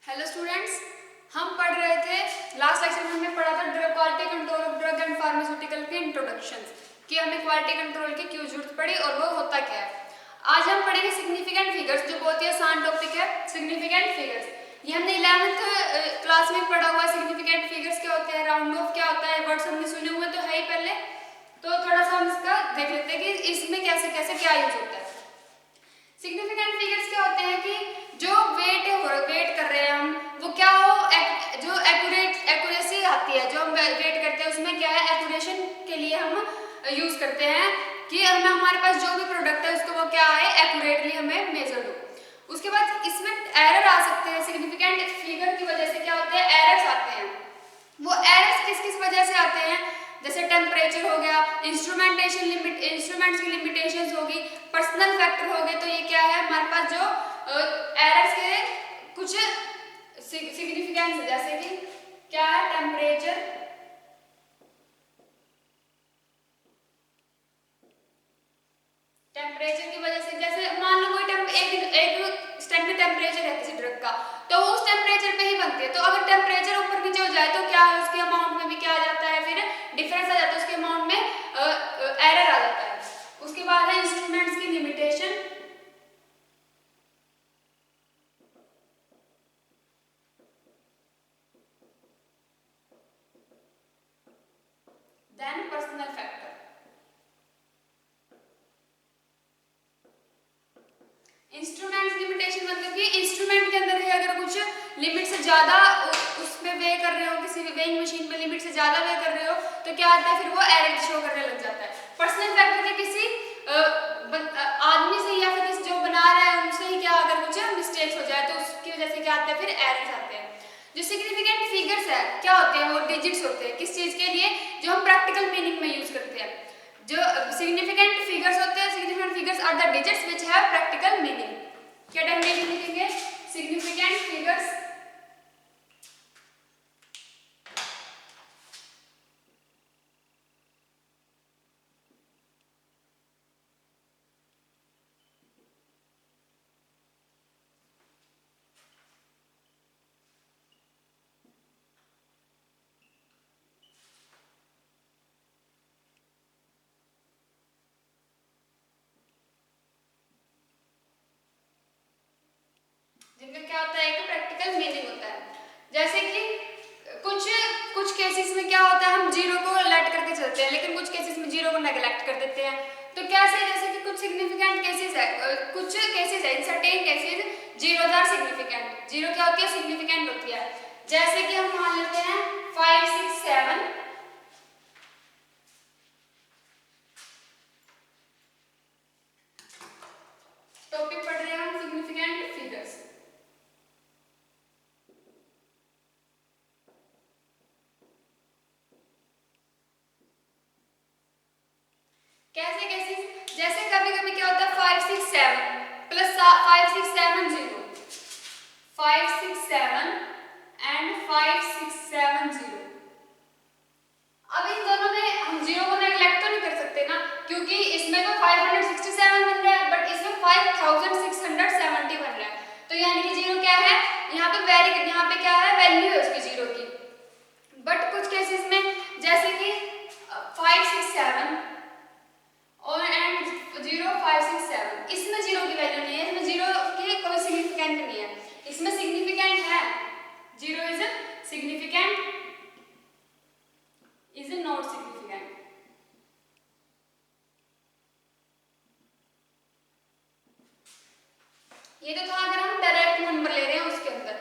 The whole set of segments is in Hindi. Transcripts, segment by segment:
हेलो स्टूडेंट्स, हम पढ़ रहे थे लास्ट लेक्चर में हमने पढ़ा था drug quality control of drug and pharmaceutical के इंट्रोडक्शन कि हमें क्वालिटी कंट्रोल की क्यों जरूरत पड़ी और वो होता क्या है। आज हम पढ़ेंगे सिग्निफिकेंट फिगर्स, जो बहुत ही आसान टॉपिक है। सिग्निफिकेंट फिगर्स ये हमने 11th क्लास में पढ़ा हुआ है। सिग्निफिकेंट फिगर्स क्या होते हैं, राउंड ऑफ क्या होता है, वर्ड्स हमने सुने हुए तो है ही पहले, तो थोड़ा सा हम इसका देख लेते हैं कि इसमें कैसे कैसे क्या यूज होता है। सिग्निफिकेंट फिगर्स क्या होते हैं कि जो वेट कर रहे हैं हम, वो क्या हो जो एक्यूरेसी आती है, जो हम वेट करते हैं उसमें क्या है, एक्यूरेशन के लिए हम यूज करते हैं कि हमें हमारे पास जो भी प्रोडक्ट है उसको वो क्या है, एक्यूरेटली हमें मेजर हो। उसके बाद इसमें एरर आ सकते हैं। सिग्निफिकेंट फिगर की वजह से क्या होते हैं, एरर्स आते हैं। वो एरर्स किस किस वजह से आते हैं, जैसे टेम्परेचर हो गया, इंस्ट्रूमेंट्स की लिमिटेशंस होगी, पर्सनल फैक्टर हो गए। तो ये क्या है, हमारे पास जो एरर्स के कुछ सिग्निफिकेंस, जैसे कि क्या है, टेम्परेचर की वजह से, जैसे मान लो कोई एक स्टैंडर्ड टेम्परेचर है किसी ड्रग का, तो वो उस टेम्परेचर पे ही बनती है। तो अगर टेम्परेचर ऊपर नीचे हो जाए तो क्या है, उसके अमाउंट में भी क्या आ जाता है, फिर डिफरेंस आ जाता है, उसके अमाउंट में एरर आ जाता है। उसके बाद है इंस्ट्रूमेंट्स की limitation, then personal factor. Instrument limitation मतलब कि इंस्ट्रूमेंट के अंदर ही अगर कुछ लिमिट से ज्यादा उसमें वे कर रहे हो, किसी वेइंग मशीन में लिमिट से ज्यादा वे कर रहे हो, तो क्या आता है, फिर वो एरर शो करने लग जाता है। पर्सनल फैक्टर के किसी आदमी से या फिर जो बना रहा है उनसे ही क्या अगर कुछ मिस्टेक्स हो जाए तो उसकी वजह से क्या आता है, फिर एरर्स आते हैं। जो सिग्निफिकेंट फिगर्स है क्या होते हैं, वो डिजिट्स होते हैं किस चीज के लिए, जो हम प्रैक्टिकल मीनिंग में यूज करते हैं। जो सिग्निफिकेंट फिगर्स होते हैं, significant figures are the digits which have practical meaning. क्या डेफिनेशन लिखेंगे, सिग्निफिकेंट फिगर्स जिनका क्या होता है, एक प्रैक्टिकल मीनिंग होता है। जैसे कि कुछ कुछ केसेस में क्या होता है, हम जीरो को लेट करके चलते हैं, लेकिन कुछ केसेस में जीरो को नेग्लेक्ट कर देते हैं। तो कैसे, जैसे कि कुछ सिग्निफिकेंट केसेस है, कुछ केसेस है, in certain cases zero are significant. Zero क्या होती है, सिग्निफिकेंट होती है। जैसे कि हम मान लेते हैं 5, 6, 7, टॉपिक पढ़ रहे हैं हम सिग्निफिकेंट फिगर्स। कैसे कैसे, जैसे कभी कभी क्या होता है, 5, 6, 7 प्लस 5, 6, 7 0, 5, 6, 7 एंड 5, 6, 7 0। अब इन दोनों में हम जीरो को नेग्लेक्ट तो नहीं कर सकते ना, क्योंकि इसमें तो 567 बन रहा है, बट इसमें 5670 बन रहा है। तो यानी कि जीरो क्या है, यहाँ पे यहाँ पे क्या है, वैल्यू है उसकी जीरो की। बट कुछ केसेस में जैसे कि 5, 6, 7 और एंड 0, 5, 6, 7, इसमें जीरो की वैल्यू नहीं है, इसमें जीरो की कोई सिग्निफिकेंट नहीं है। इसमें सिग्निफिकेंट है, zero is significant, is not significant. ये तो था अगर हम डायरेक्ट नंबर ले रहे हैं उसके अंदर।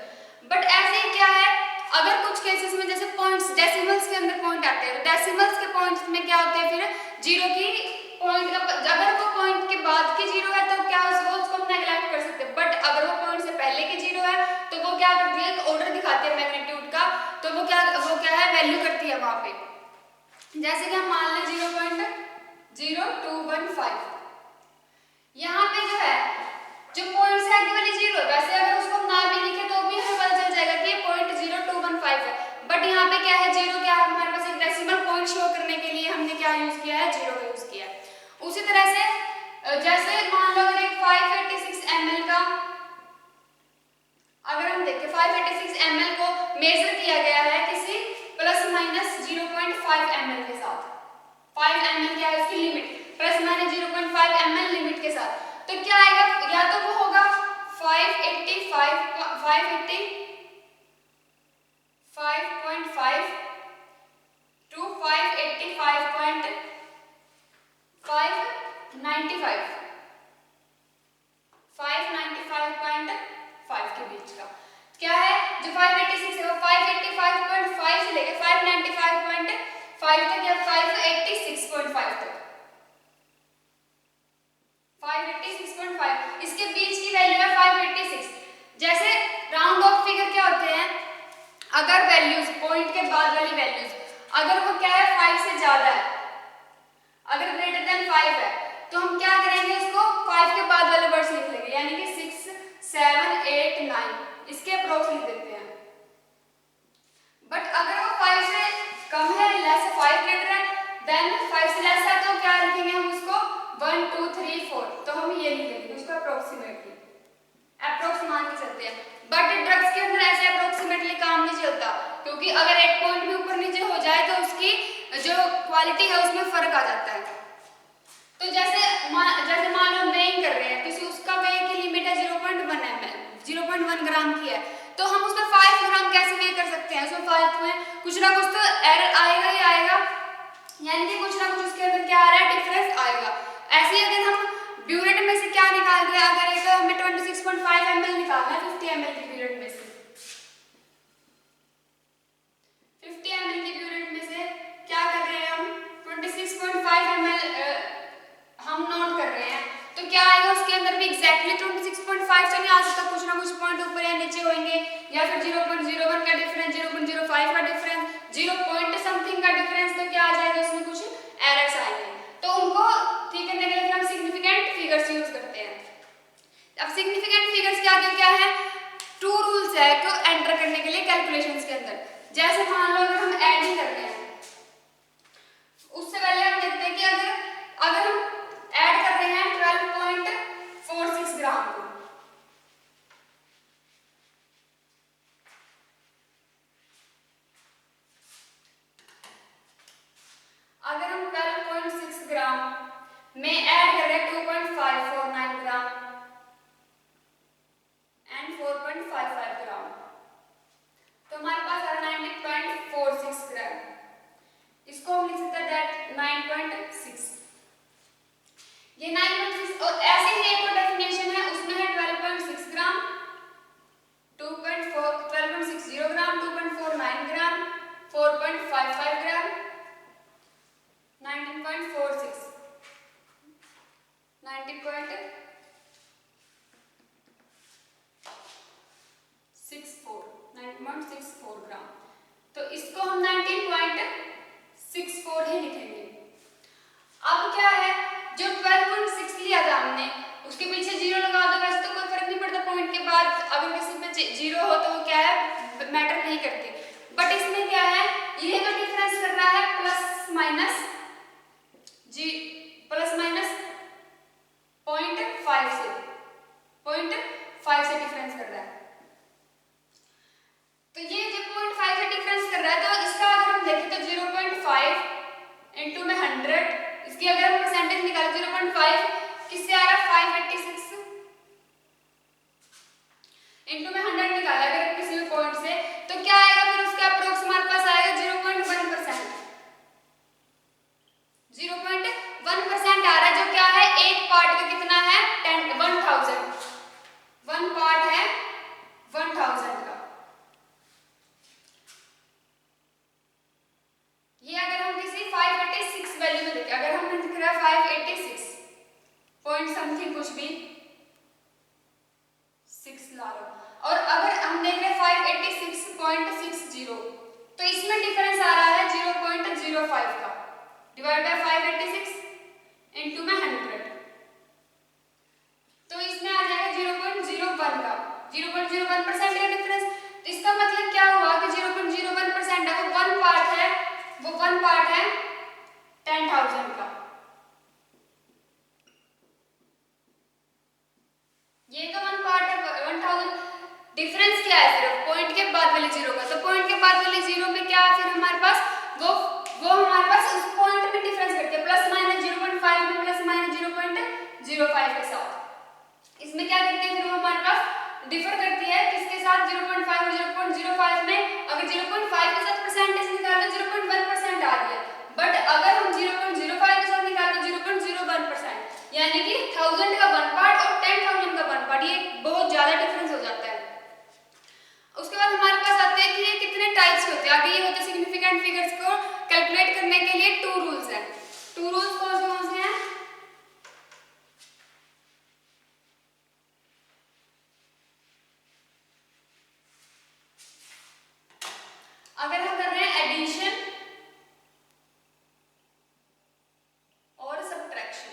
बट ऐसे ही क्या है, अगर कुछ केसेस में जैसे पॉइंट्स, डेसिमल्स के अंदर पॉइंट आते हैं, तो डेसिमल्स के पॉइंट्स में क्या होते हैं, फिर जीरो की पॉइंट का, अगर वो पॉइंट के बाद की जीरो है तो क्या उसको हम नेग्लेक्ट कर सकते हैं। बट अगर वो पॉइंट से पहले की जीरो है तो वो क्या करती है, एक ऑर्डर दिखाती है मैग्नीट्यूड का, तो वो क्या है, वैल्यू करती है वहां पे। जैसे कि हम मान लें 0.0215, यहाँ पे जो है, जो पॉइंट्स है केवल जीरो है। वैसे अगर उसको हम ना भी लिखे तो भी हमें पता चल जाएगा कि ये 0.0215 है। बट यहाँ पे क्या है, जीरो क्या है, हमारे पास एक डेसिमल पॉइंट शो करने के लिए हमने क्या यूज किया है, जीरो का यूज किया है। उसी तरह से जैसे मान लो अगर एक 586 ml का अगर हम हम देखें 586 ml को मेजर किया गया है किसी प्लस माइनस 0.5 ml के साथ। 5 ml क्या है उसकी limit, plus minus 0.5 ml limit के साथ। तो क्या आएगा, या तो वो होगा 585.5 टू 585.5 के बीच का क्या है। जो 586 है वो 585.5 से लेकर 595.5 तक या 586.5 तक, 586.5 इसके बीच की वैल्यू है 586। जैसे राउंड ऑफ फिगर क्या होते हैं, अगर वैल्यूज पॉइंट के बाद वाली वैल्यूज अगर वो क्या है 5 से ज्यादा है, अगर ग्रेटर देन 5 है, तो हम क्या करेंगे उसको 5 के बाद वाले वर्ड्स लिख लेंगे, यानी कि 6 7 8 9 इसके अप्रोक्स लिख देते हैं। बट अगर वो 5 से कम है, लेस 5 ग्रेटर है, देन 5 से लेस है, तो क्या लिखेंगे हम उसको 1 2 3 4, तो हम ये लिख देंगे उसको अप्रोक्सीमेटली, अप्रोक्स मान के चलते हैं। बट ड्रग्स के अंदर ऐसे अप्रोक्सीमेटली काम नहीं चलता, क्योंकि अगर एक पॉइंट भी ऊपर नीचे हो जाए तो उसकी जो क्वालिटी है उसमें फर्क आ जाता है। तो जैसे मान लो हम वेइंग कर रहे हैं, किसी उसका वेट की लिमिट है 0.1 ml, 0.1 ग्राम की है, तो हम उसमें 5 ग्राम कैसे वेट कर सकते हैं, उसमें 5 में कुछ ना कुछ तो एरर आएगा ही आएगा, यानी कि कुछ ना कुछ उसके अंदर क्या आ रहा है, डिफरेंस आएगा। ऐसे ही अगर हम ब्यूरेट में से क्या निकाल रहे हैं, अगर एक हमें 26.5 ml निकालना है 50 ml की ब्यूरेट में से, 50 ml की ब्यूरेट में से क्या कर रहे हैं हम 26.5 ml हम नोट कर रहे हैं, तो क्या आएगा उसके अंदर भी एग्जैक्टली 26.5 तो नहीं आ सकता, कुछ ना कुछ पॉइंट ऊपर या नीचे होंगे, या फिर 0.01 का डिफरेंस, 0.05 का डिफरेंस, 0 पॉइंट समथिंग का डिफरेंस, तो क्या आ जाएगा उसमें कुछ एरर्स आएंगे। तो उनको ठीक करने के लिए हम सिग्निफिकेंट फिगर्स यूज करते हैं। अब सिग्निफिकेंट फिगर्स के आगे क्या है, 2 रूल्स है को एंटर करने के लिए कैलकुलेशंस के अंदर। जैसे मान लो अगर हम एडिंग करते हैं, उससे पहले हम देखते हैं कि अगर हम ऐड कर रहे हैं 12.46 ग्राम को, अगर हम 12.6 ग्राम में ऐड कर रहे हैं 2.549 ग्राम एंड 4.55 ग्राम, तो हमारे पास है 90.46 ग्राम, इसको हम लिख सकते हैं दैट 9.6, ये 9.6। और ऐसे ही एक और डेफिनेशन है, उसमें है 12.6 ग्राम, 12.60 ग्राम, 2.49 ग्राम, 4.55 ग्राम, 19.46, 9.64 ग्राम, तो इसको हम 19.64 ही लिखेंगे। अब क्या है, जो 12.6 लिया था हमने, उसके पीछे 0 लगा दो, वैसे तो कोई फर्क नहीं पड़ता, पॉइंट के बाद अगर किसी में 0 हो तो वो क्या है मैटर नहीं करती, बट इसमें क्या है, ये तो डिफरेंस कर रहा है प्लस माइनस 0.5 से, 0.5 से डिफरेंस कर रहा है। तो ये जो 0.5 से डिफरेंस कर रहा है, तो इसका अगर हम देखें तो 0.5 इंटू में 100, इसकी अगर हम परसेंटेज निकालें 0.5 किससे आ रहा है 586 इंटू में 100 निकाला अगर किसी भी पॉइंट से, तो क्या आएगा फिर उसका अप्रोक्स हमारे पास आएगा 0.1%, 0.1% आ रहा है, जो क्या है एक पार्ट का कितना है 1000, 1 पार्ट है 1000 का। ये अगर हम किसी 586 वैल्यू में देखें, अगर हमने लिख रहा है 586 पॉइंट समथिंग कुछ भी 6 ला लो, और अगर हम देख रहे हैं 586.60, तो इसमें डिफरेंस आ रहा है 0.05 का, डिवाइड बाय 586 इंटू में 100, तो इसमें आ जाएगा 0.01 का, 0.01% का डिफरेंस। तो इसका मतलब क्या हुआ कि 0.01% है, वो 1 पार्ट है 10,000 का। ये तो 1 पार्ट है 1000, डिफरेंस क्या है बाद वाले जीरो का। तो पॉइंट के बाद वाले जीरो में क्या है फिर हमारे पास वो हमारे पास उस पॉइंट में डिफरेंस करते हैं, प्लस माइनस 0.5 में प्लस माइनस 0.05 के साथ। इसमें क्या करते हैं फिर वो हमारे पास डिफर करती है किसके साथ, 0.5 और 0.05 में। अगर 0.5 के साथ परसेंटेज निकालो 0.1% आ रही है, बट अगर हम 0.05 के साथ निकालो 0.01%, यानी कि 1000 का 1 पार्ट और 10,000 का 1 पार्ट, ये बहुत ज्यादा डिफरेंस हो जाता है। उसके बाद हमारे पास आते हैं कि ये कितने टाइप्स के होते हैं। आगे ये होते हैं सिग्निफिकेंट फिगर्स को कैलकुलेट करने के लिए 2 रूल्स हैं। 2 रूल्स कौन से हैं? अगर हम कर रहे हैं एडिशन और सब्ट्रैक्शन,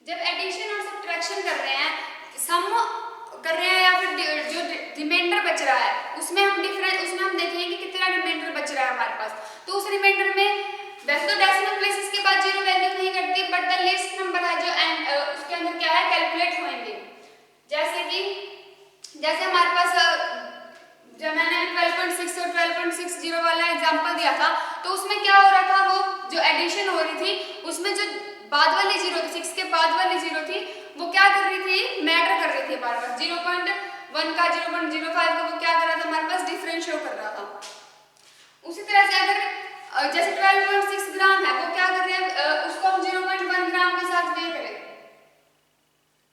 जब एडिशन और सब्ट्रैक्शन कर रहे हैं, सम कर रहे हैं या फिर जो रिमाइंडर बच रहा है उसमें हम देखेंगे कि कितना रिमाइंडर बच रहा है हमारे पास। तो उस रिमाइंडर में वैसे तो डेसिमल प्लेसेस के बाद जीरो वैल्यू नहीं करती, बट द लीस्ट नंबर है जो उसके अंदर क्या है कैलकुलेट होंगे। जैसे हमारे पास जब मैंने 12.6 और 12.60 वाला एग्जांपल दिया था, तो उसमें क्या हो रहा था, वो जो एडिशन हो रही थी उसमें जो बाद वाली जीरो थी, 6 के बाद वाली जीरो थी, वो क्या कर रही थी, मैटर कर रही थी हमारे पास। 0.1 का 0.05 का वो क्या कर रहा था हमारे पास, डिफरेंस शो कर रहा था। उसी तरह से अगर जैसे 12.6 ग्राम है, वो क्या कर रहे हैं, उसको हम 0.1 ग्राम के साथ वे करें,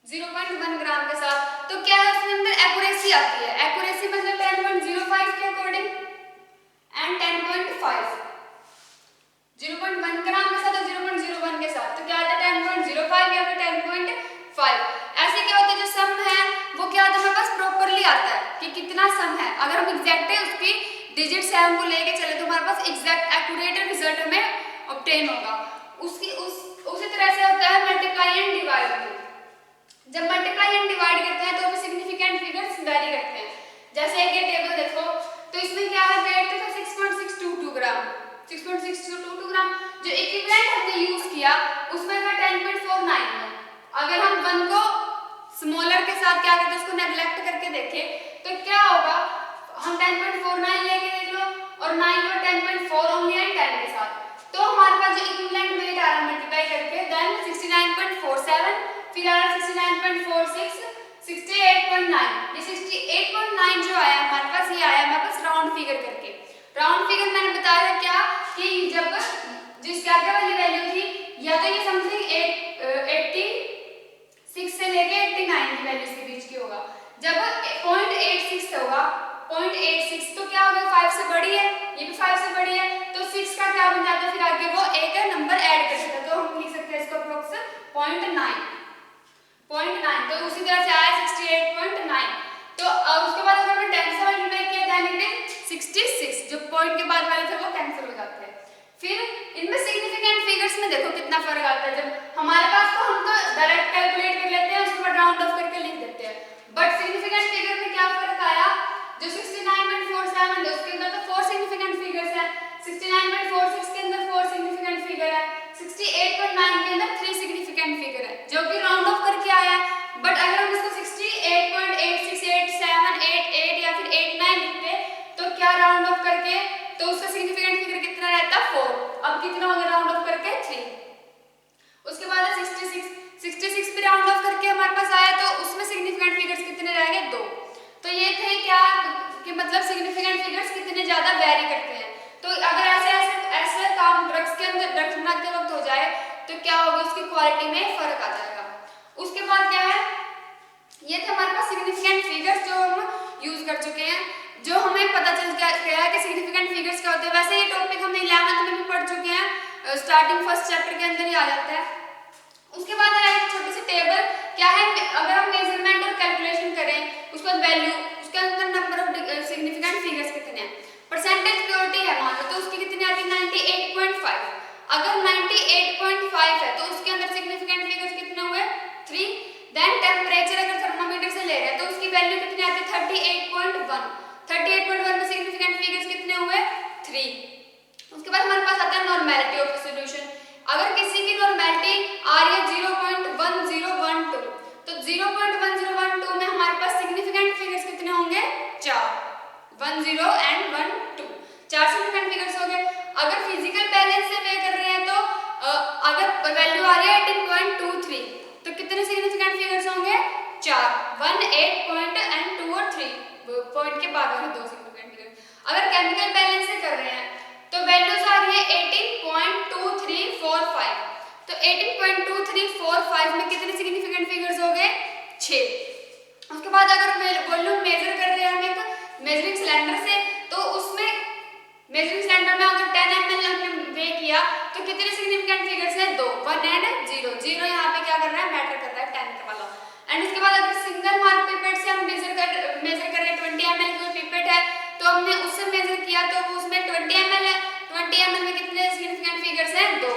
0.1 ग्राम के साथ, तो क्या है उसके अंदर एक्यूरेसी आती है। एक्यूरेसी मतलब 10.05 के अकॉर्डिंग एंड 10.5, 0.1 ग्राम के साथ और 0.01 के साथ, तो क्या आता है 10.05 या फिर 10.5। ऐसे क्या होता है, जो सम है वो क्या आता है हमारे पास प्रॉपरली आता है कि कितना सम है। अगर हम एग्जैक्ट है उसकी डिजिट्स है हमको लेके चले तो हमारे पास एग्जैक्ट एक्यूरेट रिजल्ट हमें ऑब्टेन होगा। उसी तरह से होता है मल्टीप्लाई एंड डिवाइड में। जब मल्टीप्लाई एंड डिवाइड करते हैं तो भी सिग्निफिकेंट फिगर्स वेरी करते हैं। जैसे एक ये टेबल देखो, तो इसमें क्या है, वेट था 6.622 ग्राम, 6.622 ग्राम। जो इक्विवेलेंट हमने यूज किया उसमें था 10.49 में। अगर हम 1 को स्मॉलर के साथ क्या करते हैं, उसको नेग्लेक्ट करके देखें तो क्या होगा, हम 10.49 लेके देख लो और 9 को 10.4 ओनली एंड 10 के साथ, तो हमारे पास जो इक्विवेलेंट वेट आ रहा है मल्टीप्लाई करके, देन 69.47, फिर आ रहा 69.46, 68.9। ये 68.9 जो आया हमारे पास, ये आया हमारे पास राउंड फिगर करके। राउंड फिगर मैंने बताया क्या कि जब जिस क्या वाली वैल्यू थी, या तो ये समथिंग 86 से लेके 89 की वैल्यूज के बीच की होगा। जब 0.86 होगा, 0.86 तो क्या होगा, 5 से बड़ी है, ये भी 5 से बड़ी है, तो 6 का क्या बन जाता है, फिर आगे वो एक नंबर ऐड कर सकते हैं, तो हम लिख सकते हैं इसको अप्रोक्स 0.9। तो उसी तरह से आया 68.9। तो उसके बाद अगर हमने 10 से मल्टीप्लाई किया देन इट इज 66, जो पॉइंट के बाद वाले थे वो कैंसिल हो जाते हैं। फिर इनमें सिग्निफिकेंट फिगर्स में देखो कितना फर्क आता है। जब हमारे पास तो हम तो डायरेक्ट कैलकुलेट कर लेते हैं, उसके बाद राउंड ऑफ करके लिख देते हैं, बट सिग्निफिकेंट फिगर में क्या फर्क आया, जो 69.47 है उसके अंदर तो 4 सिग्निफिकेंट फिगर्स हैं, 69.46 के अंदर 4 सिग्निफिकेंट फिगर है, 68.9 के अंदर 3 सिग्निफिकेंट फिगर है, जो कि राउंड ऑफ करके आया है। बट अगर हम इसको 68.868788 या फिर 89 लिखते तो क्या राउंड ऑफ करके, तो उसका सिग्निफिकेंट फिगर कितना रहता 4। अब कितना होगा राउंड ऑफ करके 3। उसके बाद 66 पे राउंड ऑफ करके हमारे पास आया, तो उसमें सिग्निफिकेंट फिगर्स कितने रहेंगे 2। तो ये थे क्या कि मतलब सिग्निफिकेंट फिगर्स कितने ज्यादा वेरी करते हैं। तो अगर ऐसे काम ड्रग्स के अंदर ड्रग्स बनाते वक्त हो जाए तो क्या होगा, उसकी क्वालिटी में फर्क आ जाएगा। उसके बाद क्या है, ये थे हमारे पास सिग्निफिकेंट फिगर्स जो हम यूज कर चुके हैं, जो हमें पता चल गया है कि सिग्निफिकेंट फिगर्स क्या होते हैं। वैसे ये टॉपिक हमने 11th में भी पढ़ चुके हैं, स्टार्टिंग फर्स्ट चैप्टर के अंदर ही आ जाता है। उसके बाद है एक छोटी सी टेबल, क्या है, अगर हम मेजरमेंट और कैलकुलेशन करें, उसके बाद वैल्यू, उसके अंदर नंबर ऑफ सिग्निफिकेंट फिगर्स कितने हैं। परसेंटेज प्योरिटी है मान लो, तो उसकी कितनी आती है 98.5। अगर 98.5 है तो उसके अंदर सिग्निफिकेंट फिगर्स कितने हुए 3। देन टेम्परेचर अगर थर्मामीटर से ले रहे हैं तो उसकी वैल्यू कितनी आती है 38.1। 38.1 में सिग्निफिकेंट फिगर्स कितने हुए 3। उसके बाद हमारे पास आता है नॉर्मेलिटी ऑफ सॉल्यूशन। अगर किसी की नॉर्मेलिटी आ रही है 0.10 1 0 एंड 1 2, 4 सिग्निफिकेंट फिगर्स हो गए। अगर फिजिकल बैलेंस से वे कर रहे हैं तो अगर वैल्यू आ रही है 18.23 तो कितने सिग्निफिकेंट फिगर्स होंगे? 4, 1 8 पॉइंट एंड 2 और 3 पॉइंट के बाद वाले 2 सिग्निफिकेंट फिगर्स। अगर केमिकल बैलेंस से कर रहे हैं तो वैल्यूज आ रही है 18.2345, तो 18.2345 में कितने सिग्निफिकेंट फिगर्स हो गए? 6। उसके बाद अगर वॉल्यूम मेजर कर रहे हैं हम एक मेजरिंग सिलेंडर से तो उसमें मेजरिंग सिलेंडर में अगर 10 ml हमने वे किया तो कितने सिग्निफिकेंट फिगर्स हैं? 2, 1 एंड 0। 0 यहाँ पे क्या कर रहा है? मैटर कर रहा है 10 वाला। एंड उसके बाद अगर सिंगल मार्क पिपेट से हम मेजर कर रहे हैं 20 ml की पिपेट है तो हमने उससे मेजर किया तो उसमें 20 ml है, 20 ml में कितने सिग्निफिकेंट फिगर्स हैं? 2।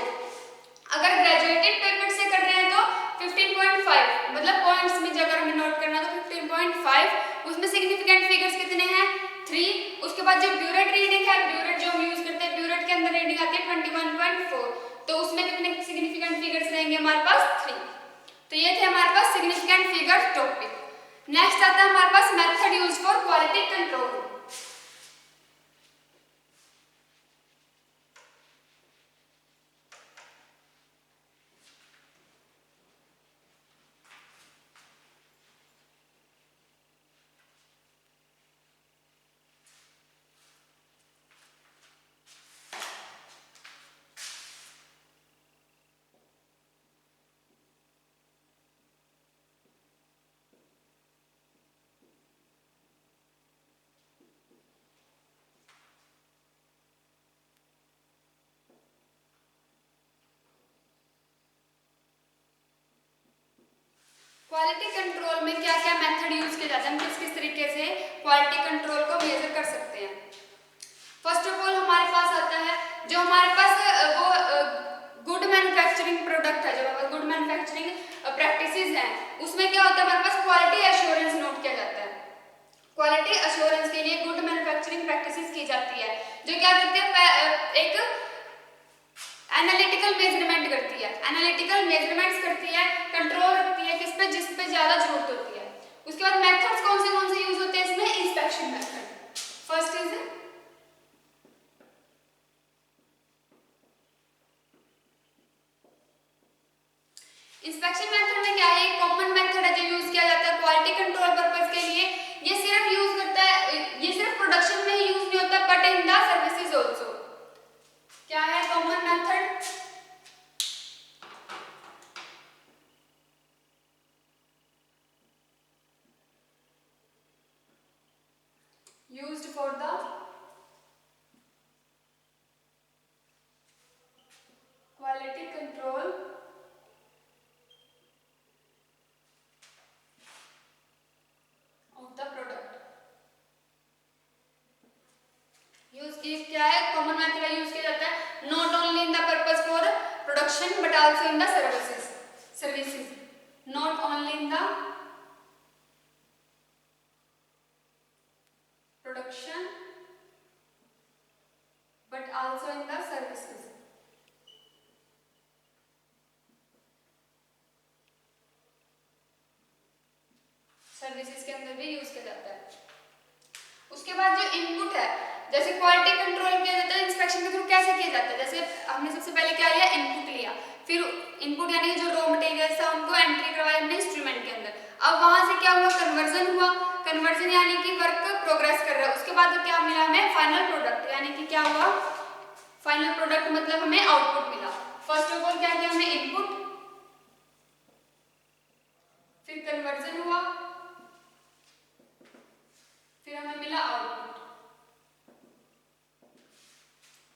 अगर ग्रेजुएटेड पिपेट से कर रहे हैं तो 15.5, मतलब पॉइंट्स में अगर हमें नोट करना तो 15.5, उसमें सिग्निफिकेंट फिगर्स कितने हैं? 3। उसके बाद जो ब्यूरेट रीडिंग है, ब्यूरेट जो हम यूज करते हैं, ब्यूरेट के अंदर रीडिंग आती है 21.4, तो उसमें कितने सिग्निफिकेंट फिगर्स रहेंगे हमारे पास? 3। तो ये थे हमारे पास सिग्निफिकेंट फिगर टॉपिक। नेक्स्ट आता है हमारे पास method use for quality control. Quality control में क्या क्या मेथड यूज किया जाता है, हम किस किस तरीके से क्वालिटी कंट्रोल को मेजर कर सकते हैं। फर्स्ट ऑफ ऑल हमारे पास आता है जो हमारे पास वो गुड मैन्युफैक्चरिंग प्रोडक्ट है, जो गुड मैन्युफैक्चरिंग प्रैक्टिसेस हैं, उसमें क्या होता है हमारे पास क्वालिटी एश्योरेंस नोट किया जाता है। क्वालिटी एश्योरेंस के लिए गुड मैन्युफैक्चरिंग प्रैक्टिसेस की जाती है, जो क्या करती है? एक एनालिटिकल मेजरमेंट करती है, एनालिटिकल मेजरमेंट्स करती है, कंट्रोल रखती है किस पे? जिस पे ज्यादा जरूरत होती है। उसके बाद मेथड्स कौन से यूज होते हैं इसमें? Inspection method. First is inspection method में क्या है? एक कॉमन मेथड है जो यूज किया जाता है क्वालिटी कंट्रोल पर्पस के लिए। ये सिर्फ यूज करता है, ये सिर्फ प्रोडक्शन में ही यूज नहीं होता but in the services also. क्या है common method? used for the quality control of the product। Use की क्या है? कॉमन मेथड यूज किया जाता है not only in the purpose for production but also in the services, not only in the production but also in the services. Services के अंदर भी यूज किया जाता है। उसके बाद जो इनपुट है, जैसे क्वालिटी कंट्रोल किया जाता है इंस्पेक्शन के थ्रू कैसे किया जाता है? जैसे हमने सबसे पहले क्या लिया? इनपुट लिया, फिर इनपुट यानी जो रॉ मटेरियल था उनको एंट्री करवाया हमने इंस्ट्रूमेंट के अंदर। अब वहां से क्या हुआ? कन्वर्जन हुआ, कन्वर्जन यानी कि वर्क प्रोग्रेस कर रहा है। उसके बाद क्या मिला हमें? फाइनल प्रोडक्ट, यानी कि क्या हुआ? फाइनल प्रोडक्ट मतलब हमें आउटपुट मिला। फर्स्ट ऑफ ऑल क्या किया हमने? इनपुट, फिर कन्वर्जन हुआ, फिर हमें मिला आउटपुट।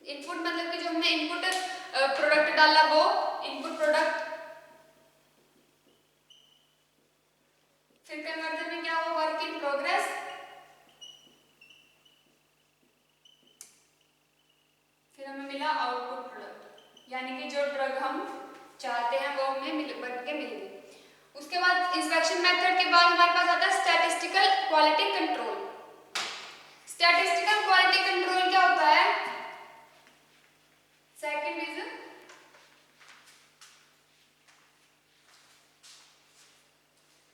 इनपुट मतलब कि जो हमने इनपुट प्रोडक्ट डाला वो इनपुट प्रोडक्ट, फिर कन्वर्जन में क्या हुआ? वर्क इन प्रोग्रेस, फिर हमें मिला आउटपुट प्रोडक्ट, यानी कि जो ड्रग हम चाहते हैं वो हमें बन के मिल गई। उसके बाद इंस्पेक्शन मेथड के बाद हमारे पास आता है statistical quality control. Statistical quality control क्या होता है? Second is statistical quality control. Statistical quality control क्या होता है? Second is, statistical quality control क्या होता है? Second is, statistical quality control क्या होता है? Second is, statistical quality control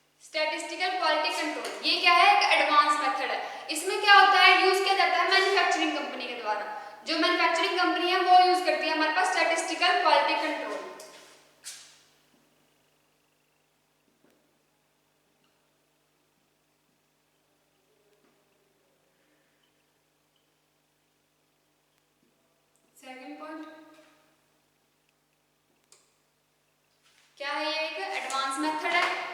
क्या होता है? स्टैटिस्टिकल क्वालिटी कंट्रोल ये क्या है, एक एडवांस मेथड है। इसमें क्या होता है, यूज किया जाता है मैन्युफैक्चरिंग कंपनी के द्वारा। जो मैन्युफैक्चरिंग कंपनी है वो यूज करती है हमारे पास statistical quality control. Second point क्या है, ये एक एडवांस मेथड है।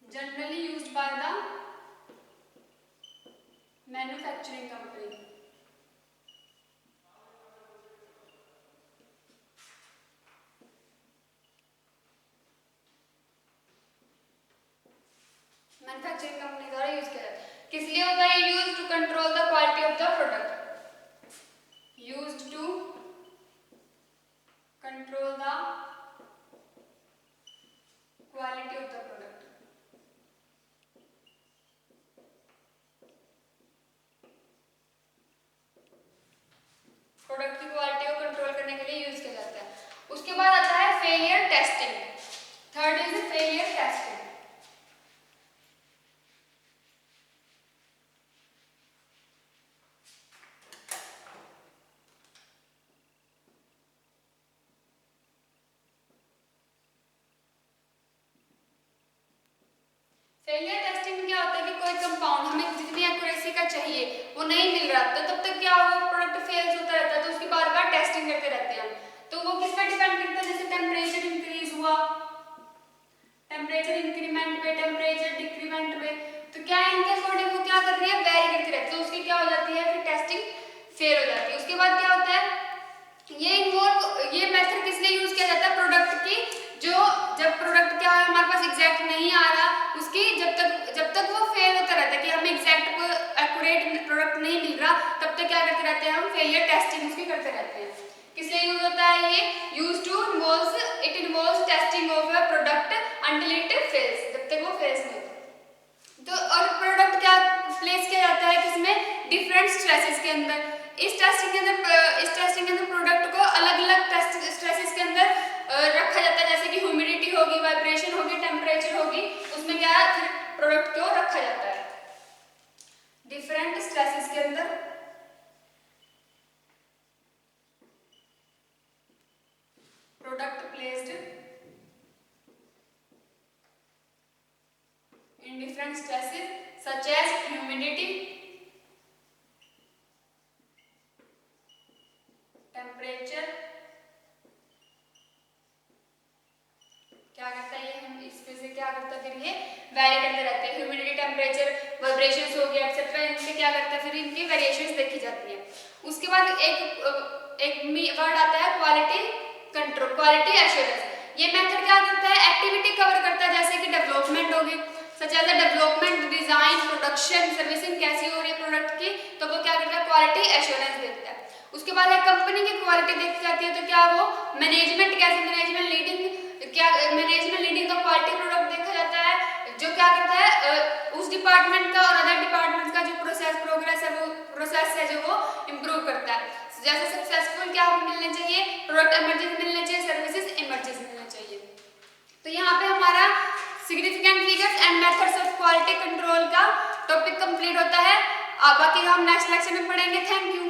Generally used by the manufacturing company. Manufacturing company द्वारा यूज किया जाता है। किस लिए होता है, use to control the quality of the product. Used to control the quality of the product. Product की क्वालिटी को कंट्रोल करने के लिए यूज किया जाता है। उसके बाद आता है failure testing. Third is failure testing. Failure testing में क्या होता है कि कोई कंपाउंड हमें जितनी एक्यूरेसी का चाहिए वो नहीं मिल रहा, तो तब तक क्या वो प्रोडक्ट फेल्स होता रहता है, तो उसकी बार बार टेस्टिंग करते रहते हैं। तो वो किस पर डिपेंड करता है, जैसे टेम्परेचर इंक्रीज हुआ, टेम्परेचर इंक्रीमेंट पे, टेम्परेचर डिक्रीमेंट पे, तो क्या है इनके अकॉर्डिंग वो क्या कर रही है, वेरी करती रहती है, तो उसकी क्या हो जाती है, फिर टेस्टिंग फेल हो जाती है। उसके बाद क्या होता है, ये मेथड किस लिए यूज किया जाता है, प्रोडक्ट की जो जब प्रोडक्ट क्या है हमारे पास एग्जैक्ट नहीं आ रहा, उसकी जब तक वो फेल होता रहता है कि हमें एग्जैक्ट एक्यूरेट प्रोडक्ट नहीं मिल रहा, तब तक क्या करते रहते हैं हम, फेलियर टेस्टिंग उसकी करते रहते हैं। किस लिए यूज होता है ये, use to it involves testing of a product until it fails, जब तक वो फेल्स नहीं होता। तो और प्रोडक्ट क्या प्लेस किया जाता है किसमें, डिफरेंट स्ट्रेसेस के अंदर। इस टेस्टिंग के अंदर प्रोडक्ट को अलग अलग स्ट्रेसेस के अंदर रखा जाता है, जैसे कि ह्यूमिडिटी होगी, वाइब्रेशन होगी, टेम्परेचर होगी, उसमें क्या है फिर प्रोडक्ट को रखा जाता है डिफरेंट स्ट्रेसेस के अंदर। Product placed in different stresses such as humidity, temperature. क्या करता है ये, हम इसमें से क्या करता है, फिर ये वेरी करते रहते हैं, ह्यूमिडिटी, टेम्परेचर, वाइब्रेशंस हो गया एक्सेट्रा, इनसे क्या करता है, फिर इनकी वेरिएशंस देखी जाती है। उसके बाद एक वर्ड आता है क्वालिटी कंट्रोल, क्वालिटी एश्योरेंस। ये मेथड क्या करता है, एक्टिविटी कवर करता है, जैसे कि डेवलपमेंट होगी, such as development, design, production, servicing कैसी हो रही है प्रोडक्ट की, तो वो क्या करता है, क्वालिटी एश्योरेंस देता है। उसके बाद एक कंपनी की क्वालिटी देखी जाती है, तो क्या वो मैनेजमेंट कैसे, मैनेजमेंट लीडिंग का क्वालिटी प्रोडक्ट देखा जाता है, जो क्या करता है उस डिपार्टमेंट का और अदर डिपार्टमेंट का जो प्रोग्रेस है वो प्रोसेस है जो वो इम्प्रूव करता है। जैसे सक्सेसफुल क्या मिलने चाहिए, प्रोडक्ट इमर्जेंसी मिलने चाहिए, सर्विसेज इमर्जेंसी मिलने चाहिए। तो यहाँ पे हमारा significant figures and methods of quality control का टॉपिक कंप्लीट होता है। अब बाकी हम नेक्स्ट लेक्चर में पढ़ेंगे। Thank you.